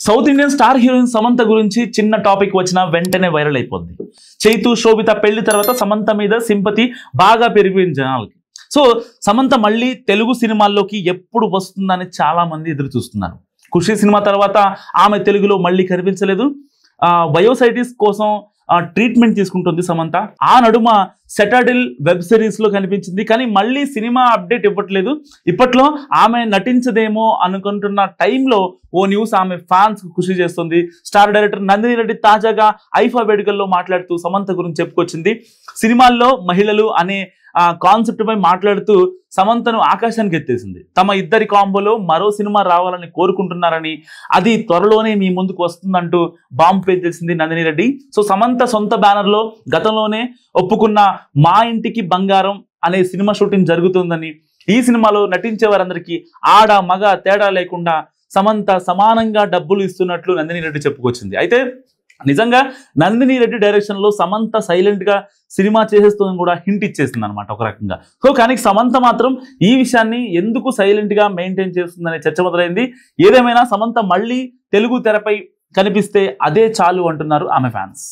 South Indian star heroine Samantha గురించి చిన్న topic వచ్చినా వెంటనే వైరల్ అయిపోద్ది. చైతు శోభిత పెళ్లి తర్వాత సమంత మీద సింపతి బాగా పెరిగిపోయింది జనాలకి. సో సమంత మళ్ళీ తెలుగు సినిమాల్లోకి ఎప్పుడు వస్తుందని చాలా మంది ఎదురు చూస్తున్నారు. ఖుషి సినిమా తర్వాత ఆమె తెలుగులో మళ్ళీ కనిపించలేదు. బయోసైటిస్ కోసం ట్రీట్మెంట్ తీసుకుంటుంది సమంత. ఆ నడుమ సెటాడిల్ వెబ్ సిరీస్ లో కనిపించింది, కానీ మళ్ళీ సినిమా అప్డేట్ ఇవ్వట్లేదు. ఇప్పట్లో ఆమె నటించదేమో అనుకుంటున్న టైంలో ఓ న్యూస్ ఆమె ఫ్యాన్స్ కృషి చేస్తుంది. స్టార్ డైరెక్టర్ నందిని రెడ్డి తాజాగా ఐఫా వేడుకల్లో మాట్లాడుతూ సమంత గురించి చెప్పుకొచ్చింది. సినిమాల్లో మహిళలు అనే కాన్సెప్ట్ పై మాట్లాడుతూ సమంతను ఆకాశానికి ఎత్తేసింది. తమ ఇద్దరి కాంబోలో మరో సినిమా రావాలని కోరుకుంటున్నారని, అది త్వరలోనే మీ ముందుకు వస్తుందంటూ బాంబు పేల్చేసింది నందిని రెడ్డి. సో సమంత సొంత బ్యానర్లో గతంలోనే ఒప్పుకున్న మా ఇంటికి బంగారం అనే సినిమా షూటింగ్ జరుగుతుందని, ఈ సినిమాలో నటించే వారందరికీ ఆడ మగ తేడా లేకుండా సమంత సమానంగా డబ్బులు ఇస్తున్నట్లు నందిని రెడ్డి చెప్పుకొచ్చింది. అయితే నిజంగా నందిని రెడ్డి డైరెక్షన్ లో సమంత సైలెంట్ గా సినిమా చేసేస్తుందని కూడా హింట్ ఇచ్చేసింది అనమాట ఒక రకంగా. సో కానీ సమంత మాత్రం ఈ విషయాన్ని ఎందుకు సైలెంట్ గా మెయింటైన్ చేస్తుందనే చర్చ మొదలైంది. ఏదేమైనా సమంత మళ్ళీ తెలుగు తెరపై కనిపిస్తే అదే చాలు అంటున్నారు ఆమె ఫ్యాన్స్.